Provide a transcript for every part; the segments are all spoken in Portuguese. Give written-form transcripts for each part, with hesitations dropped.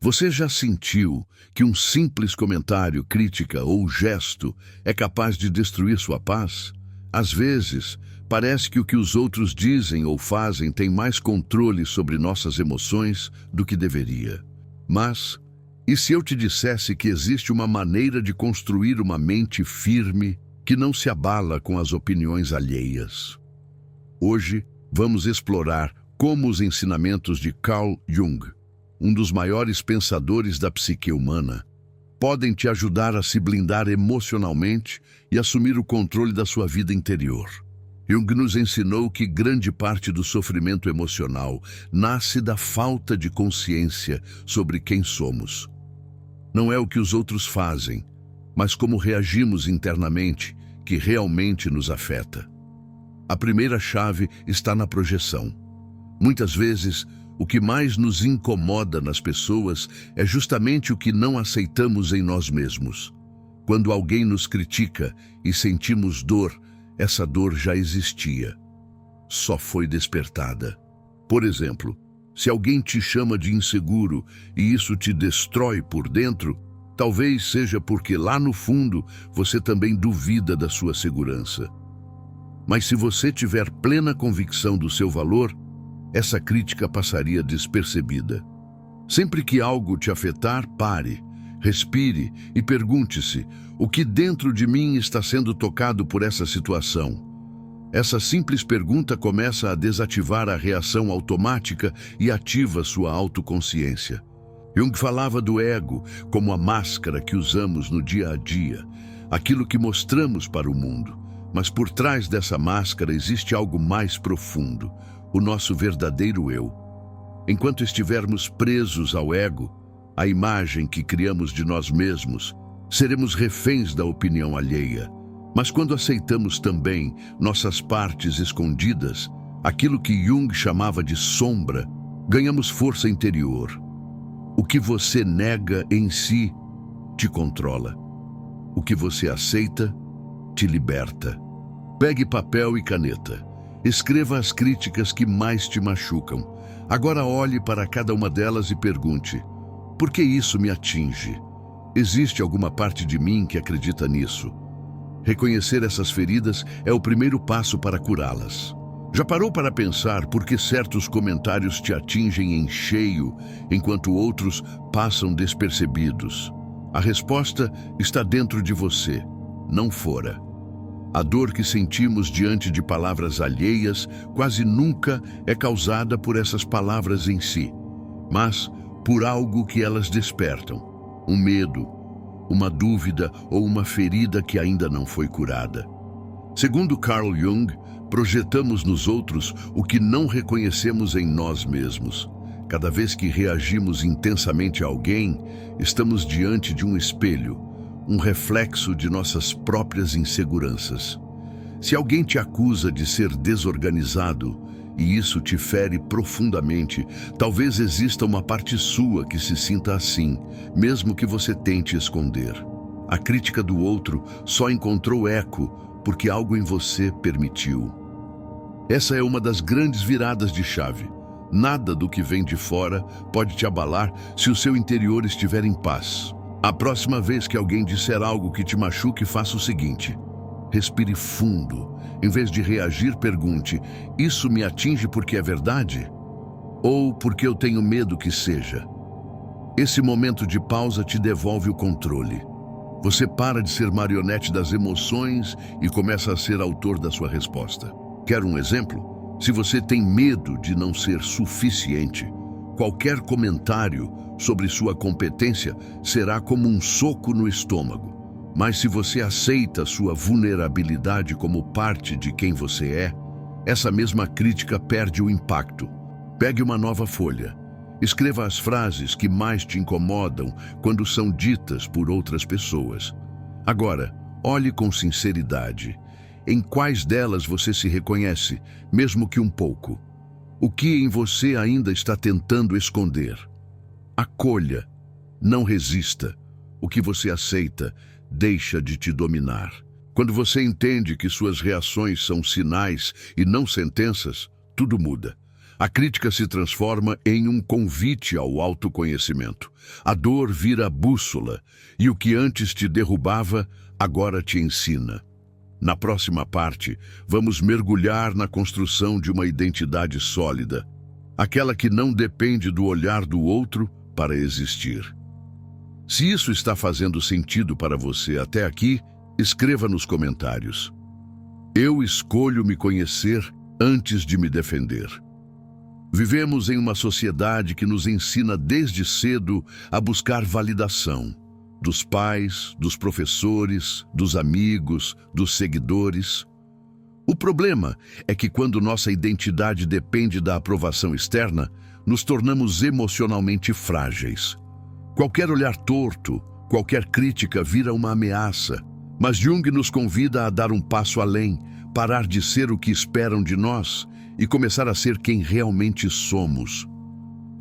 Você já sentiu que um simples comentário, crítica ou gesto é capaz de destruir sua paz? Às vezes, parece que o que os outros dizem ou fazem tem mais controle sobre nossas emoções do que deveria. Mas, e se eu te dissesse que existe uma maneira de construir uma mente firme que não se abala com as opiniões alheias? Hoje, vamos explorar como os ensinamentos de Carl Jung, um dos maiores pensadores da psique humana, podem te ajudar a se blindar emocionalmente e assumir o controle da sua vida interior. Jung nos ensinou que grande parte do sofrimento emocional nasce da falta de consciência sobre quem somos. Não é o que os outros fazem, mas como reagimos internamente que realmente nos afeta. A primeira chave está na projeção. Muitas vezes, o que mais nos incomoda nas pessoas é justamente o que não aceitamos em nós mesmos. Quando alguém nos critica e sentimos dor, essa dor já existia. Só foi despertada. Por exemplo, se alguém te chama de inseguro e isso te destrói por dentro, talvez seja porque lá no fundo você também duvida da sua segurança. Mas se você tiver plena convicção do seu valor, essa crítica passaria despercebida. Sempre que algo te afetar, pare, respire e pergunte-se: o que dentro de mim está sendo tocado por essa situação? Essa simples pergunta começa a desativar a reação automática e ativa sua autoconsciência. Jung falava do ego como a máscara que usamos no dia a dia, aquilo que mostramos para o mundo. Mas por trás dessa máscara existe algo mais profundo, o nosso verdadeiro eu. Enquanto estivermos presos ao ego, a imagem que criamos de nós mesmos, seremos reféns da opinião alheia. Mas quando aceitamos também nossas partes escondidas, aquilo que Jung chamava de sombra, ganhamos força interior. O que você nega em si te controla. O que você aceita te liberta. Pegue papel e caneta. Escreva as críticas que mais te machucam. Agora olhe para cada uma delas e pergunte: por que isso me atinge? Existe alguma parte de mim que acredita nisso? Reconhecer essas feridas é o primeiro passo para curá-las. Já parou para pensar por que certos comentários te atingem em cheio, enquanto outros passam despercebidos? A resposta está dentro de você, não fora. A dor que sentimos diante de palavras alheias quase nunca é causada por essas palavras em si, mas por algo que elas despertam: um medo, uma dúvida ou uma ferida que ainda não foi curada. Segundo Carl Jung, projetamos nos outros o que não reconhecemos em nós mesmos. Cada vez que reagimos intensamente a alguém, estamos diante de um espelho, um reflexo de nossas próprias inseguranças. Se alguém te acusa de ser desorganizado e isso te fere profundamente, talvez exista uma parte sua que se sinta assim, mesmo que você tente esconder. A crítica do outro só encontrou eco porque algo em você permitiu. Essa é uma das grandes viradas de chave. Nada do que vem de fora pode te abalar se o seu interior estiver em paz. A próxima vez que alguém disser algo que te machuque, faça o seguinte: respire fundo. Em vez de reagir, pergunte: isso me atinge porque é verdade? Ou porque eu tenho medo que seja? Esse momento de pausa te devolve o controle. Você para de ser marionete das emoções e começa a ser autor da sua resposta. Quer um exemplo? Se você tem medo de não ser suficiente, qualquer comentário sobre sua competência será como um soco no estômago. Mas se você aceita sua vulnerabilidade como parte de quem você é, essa mesma crítica perde o impacto. Pegue uma nova folha. Escreva as frases que mais te incomodam quando são ditas por outras pessoas. Agora, olhe com sinceridade. Em quais delas você se reconhece, mesmo que um pouco? O que em você ainda está tentando esconder? Acolha, não resista. O que você aceita deixa de te dominar. Quando você entende que suas reações são sinais e não sentenças, tudo muda. A crítica se transforma em um convite ao autoconhecimento. A dor vira bússola, e o que antes te derrubava, agora te ensina. Na próxima parte, vamos mergulhar na construção de uma identidade sólida, aquela que não depende do olhar do outro para existir. Se isso está fazendo sentido para você até aqui, escreva nos comentários. Eu escolho me conhecer antes de me defender. Vivemos em uma sociedade que nos ensina desde cedo a buscar validação, dos pais, dos professores, dos amigos, dos seguidores. O problema é que quando nossa identidade depende da aprovação externa, nos tornamos emocionalmente frágeis. Qualquer olhar torto, qualquer crítica vira uma ameaça. Mas Jung nos convida a dar um passo além, parar de ser o que esperam de nós e começar a ser quem realmente somos.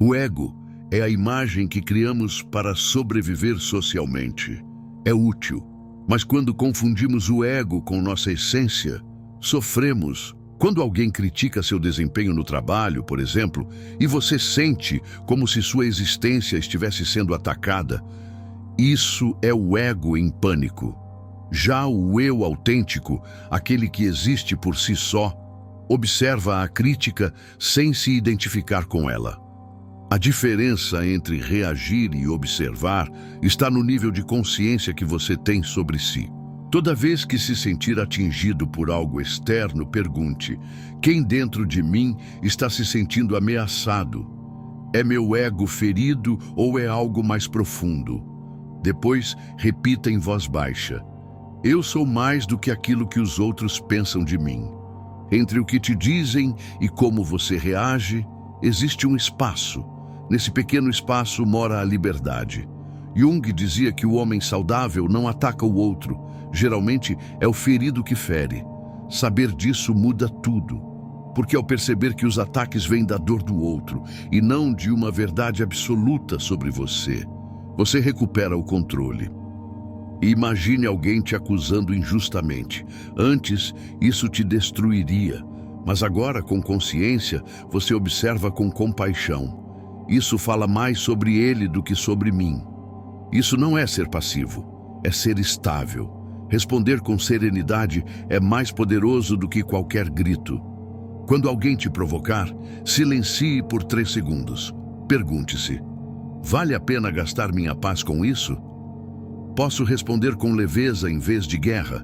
O ego é a imagem que criamos para sobreviver socialmente. É útil, mas quando confundimos o ego com nossa essência, sofremos. Quando alguém critica seu desempenho no trabalho, por exemplo, e você sente como se sua existência estivesse sendo atacada, isso é o ego em pânico. Já o eu autêntico, aquele que existe por si só, observa a crítica sem se identificar com ela. A diferença entre reagir e observar está no nível de consciência que você tem sobre si. Toda vez que se sentir atingido por algo externo, pergunte: quem dentro de mim está se sentindo ameaçado? É meu ego ferido ou é algo mais profundo? Depois, repita em voz baixa: eu sou mais do que aquilo que os outros pensam de mim. Entre o que te dizem e como você reage, existe um espaço. Nesse pequeno espaço mora a liberdade. Jung dizia que o homem saudável não ataca o outro. Geralmente é o ferido que fere. Saber disso muda tudo. Porque ao perceber que os ataques vêm da dor do outro e não de uma verdade absoluta sobre você, você recupera o controle. E imagine alguém te acusando injustamente. Antes, isso te destruiria. Mas agora, com consciência, você observa com compaixão. Isso fala mais sobre ele do que sobre mim. Isso não é ser passivo, é ser estável. Responder com serenidade é mais poderoso do que qualquer grito. Quando alguém te provocar, silencie por 3 segundos. Pergunte-se: vale a pena gastar minha paz com isso? Posso responder com leveza em vez de guerra?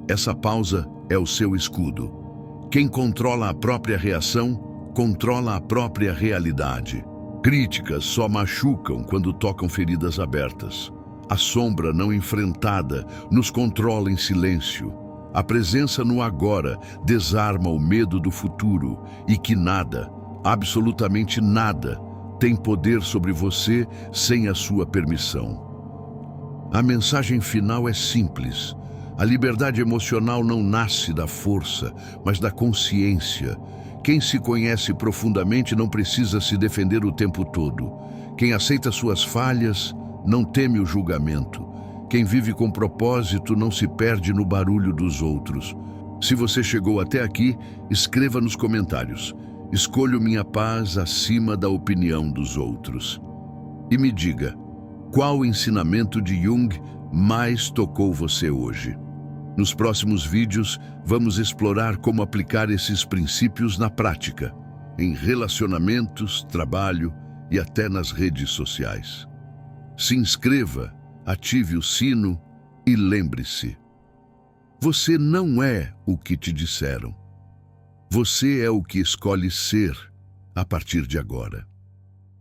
Essa pausa é o seu escudo. Quem controla a própria reação, controla a própria realidade. Críticas só machucam quando tocam feridas abertas. A sombra não enfrentada nos controla em silêncio. A presença no agora desarma o medo do futuro e que nada, absolutamente nada, tem poder sobre você sem a sua permissão. A mensagem final é simples. A liberdade emocional não nasce da força, mas da consciência. Quem se conhece profundamente não precisa se defender o tempo todo. Quem aceita suas falhas não teme o julgamento. Quem vive com propósito não se perde no barulho dos outros. Se você chegou até aqui, escreva nos comentários: escolho minha paz acima da opinião dos outros. E me diga, qual ensinamento de Jung mais tocou você hoje? Nos próximos vídeos, vamos explorar como aplicar esses princípios na prática, em relacionamentos, trabalho e até nas redes sociais. Se inscreva, ative o sino e lembre-se: você não é o que te disseram. Você é o que escolhe ser a partir de agora.